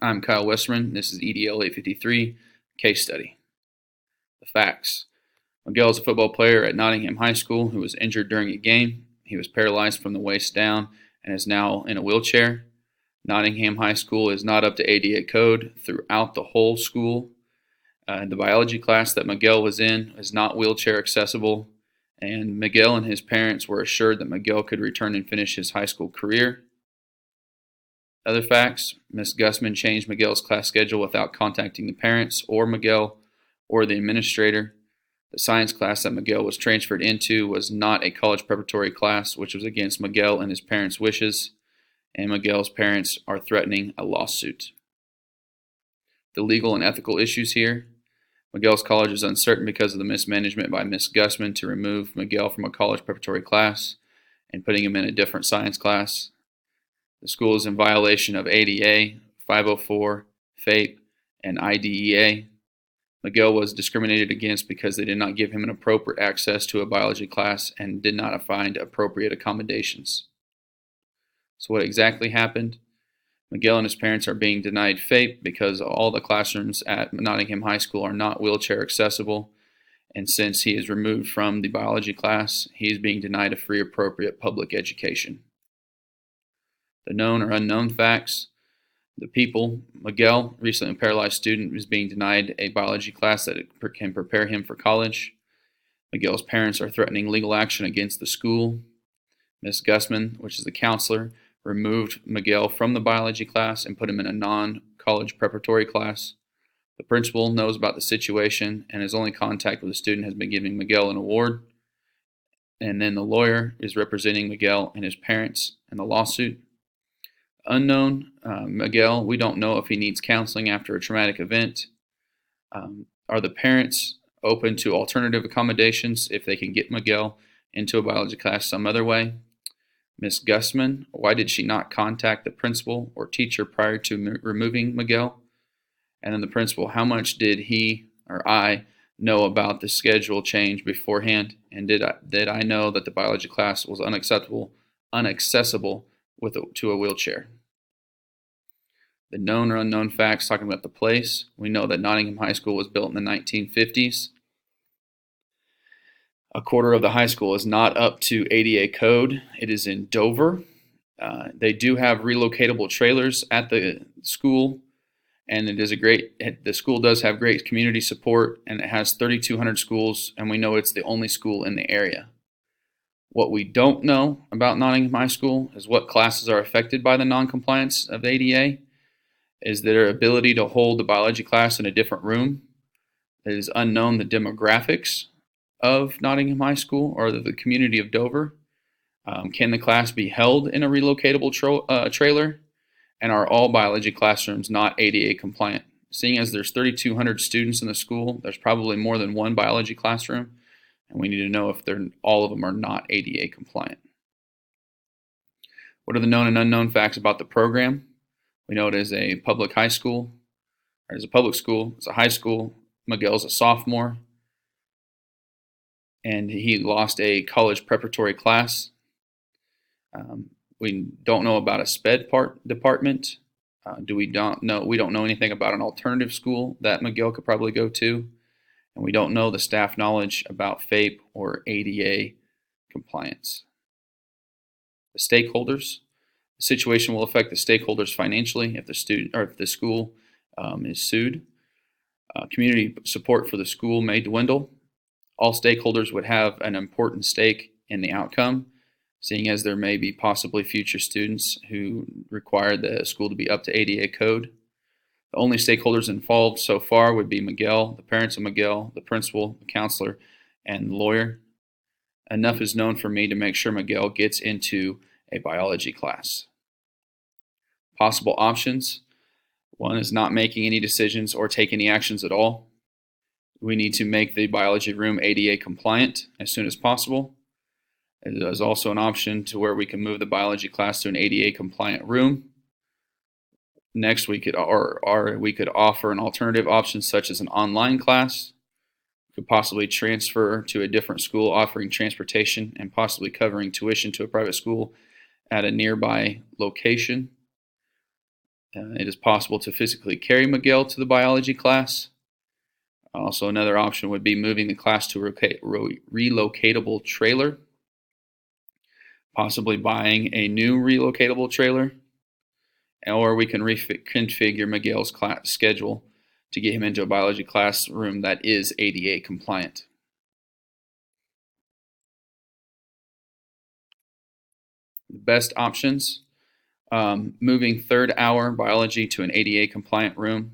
I'm Kyle Westerman. This is EDL 853 case study. The facts. Miguel is a football player at Nottingham High School who was injured during a game. He was paralyzed from the waist down and is now in a wheelchair. Nottingham High School is not up to ADA code throughout the whole school. The biology class that Miguel was in is not wheelchair accessible, and Miguel and his parents were assured that Miguel could return and finish his high school career. Other facts: Ms. Gussman changed Miguel's class schedule without contacting the parents or Miguel or the administrator. The science class that Miguel was transferred into was not a college preparatory class, which was against Miguel and his parents' wishes, and Miguel's parents are threatening a lawsuit. The legal and ethical issues here: Miguel's college is uncertain because of the mismanagement by Ms. Gussman to remove Miguel from a college preparatory class and putting him in a different science class. The school is in violation of ADA, 504, FAPE, and IDEA. Miguel was discriminated against because they did not give him an appropriate access to a biology class and did not find appropriate accommodations. So what exactly happened? Miguel and his parents are being denied FAPE because all the classrooms at Nottingham High School are not wheelchair accessible, and since he is removed from the biology class, he is being denied a free appropriate public education. The known or unknown facts: the people: Miguel, recently paralyzed student, is being denied a biology class that can prepare him for college. Miguel's parents are threatening legal action against the school. Ms. Gussman, which is the counselor, removed Miguel from the biology class and put him in a non-college preparatory class. The principal knows about the situation, and his only contact with the student has been giving Miguel an award. And then the lawyer is representing Miguel and his parents in the lawsuit. Unknown: Miguel, we don't know if he needs counseling after a traumatic event. Are the parents open to alternative accommodations if they can get Miguel into a biology class some other way? Ms. Gussman, why did she not contact the principal or teacher prior to removing Miguel? And then the principal: how much did he or I know about the schedule change beforehand? And did I know that the biology class was inaccessible to a wheelchair? The known or unknown facts talking about the place: we know that Nottingham High School was built in the 1950s. A quarter of the high school is not up to ADA code. It is in Dover. They do have relocatable trailers at the school, and the school does have great community support, and it has 3,200 schools, and we know it's the only school in the area. What we don't know about Nottingham High School is what classes are affected by the non-compliance of ADA. Is their ability to hold the biology class in a different room. It is unknown the demographics of Nottingham High School or the community of Dover. Can the class be held in a relocatable trailer? And are all biology classrooms not ADA compliant? Seeing as there's 3,200 students in the school, there's probably more than one biology classroom, and we need to know if all of them are not ADA compliant. What are the known and unknown facts about the program? We know it is a public high school, or it is a public school. It's a high school. Miguel's a sophomore, and he lost a college preparatory class. We don't know about a SPED department. We don't know anything about an alternative school that Miguel could probably go to, and we don't know the staff knowledge about FAPE or ADA compliance. The stakeholders: the situation will affect the stakeholders financially if the school is sued. Community support for the school may dwindle. All stakeholders would have an important stake in the outcome, seeing as there may be possibly future students who require the school to be up to ADA code. The only stakeholders involved so far would be Miguel, the parents of Miguel, the principal, the counselor, and the lawyer. Enough is known for me to make sure Miguel gets into a biology class. Possible options: one is not making any decisions or take any actions at all. We need to make the biology room ADA compliant as soon as possible. It is also an option to where we can move the biology class to an ADA compliant room. Next, we could offer an alternative option such as an online class. We could possibly transfer to a different school offering transportation and possibly covering tuition to a private school at a nearby location. It is possible to physically carry Miguel to the biology class. Also, another option would be moving the class to a relocatable trailer, possibly buying a new relocatable trailer, or we can reconfigure Miguel's class schedule to get him into a biology classroom that is ADA compliant. The best options, moving third hour biology to an ADA compliant room.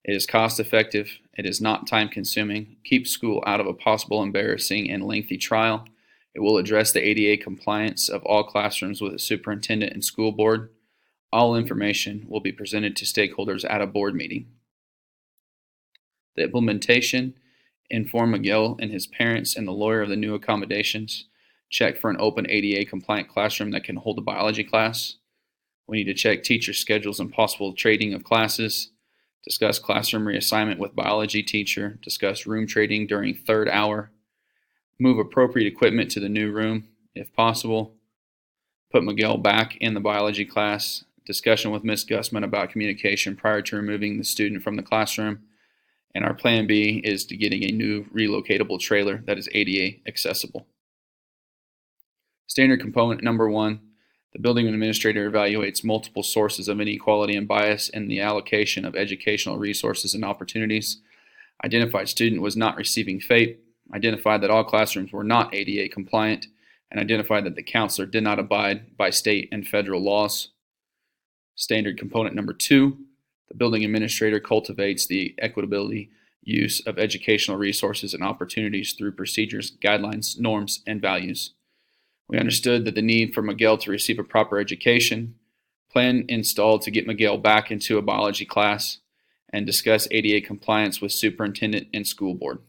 It is cost effective, it is not time consuming, keeps school out of a possible embarrassing and lengthy trial. It will address the ADA compliance of all classrooms with a superintendent and school board. All information will be presented to stakeholders at a board meeting. The implementation, inform Miguel and his parents and the lawyer of the new accommodations. Check for an open ADA compliant classroom that can hold a biology class. We need to check teacher schedules and possible trading of classes. Discuss classroom reassignment with biology teacher. Discuss room trading during third hour. Move appropriate equipment to the new room if possible. Put Miguel back in the biology class. Discussion with Ms. Gussman about communication prior to removing the student from the classroom. And our plan B is to getting a new relocatable trailer that is ADA accessible. Standard component number 1, the building administrator evaluates multiple sources of inequality and bias in the allocation of educational resources and opportunities. Identified student was not receiving FAPE, identified that all classrooms were not ADA compliant, and identified that the counselor did not abide by state and federal laws. Standard component number 2, the building administrator cultivates the equitability use of educational resources and opportunities through procedures, guidelines, norms, and values. We understood that the need for Miguel to receive a proper education, plan installed to get Miguel back into a biology class, and discuss ADA compliance with superintendent and school board.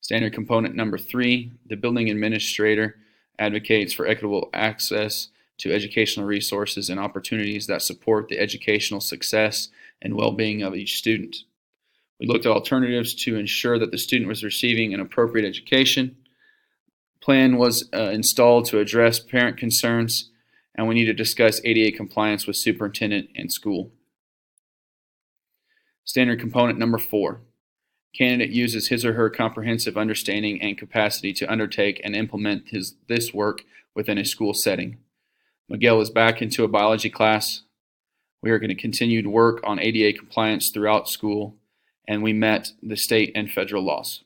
Standard component number 3, the building administrator advocates for equitable access to educational resources and opportunities that support the educational success and well-being of each student. We looked at alternatives to ensure that the student was receiving an appropriate education. Plan was installed to address parent concerns, and we need to discuss ADA compliance with superintendent and school. Standard component number 4. Candidate uses his or her comprehensive understanding and capacity to undertake and implement this work within a school setting. Miguel is back into a biology class. We are going to continue to work on ADA compliance throughout school, and we met the state and federal laws.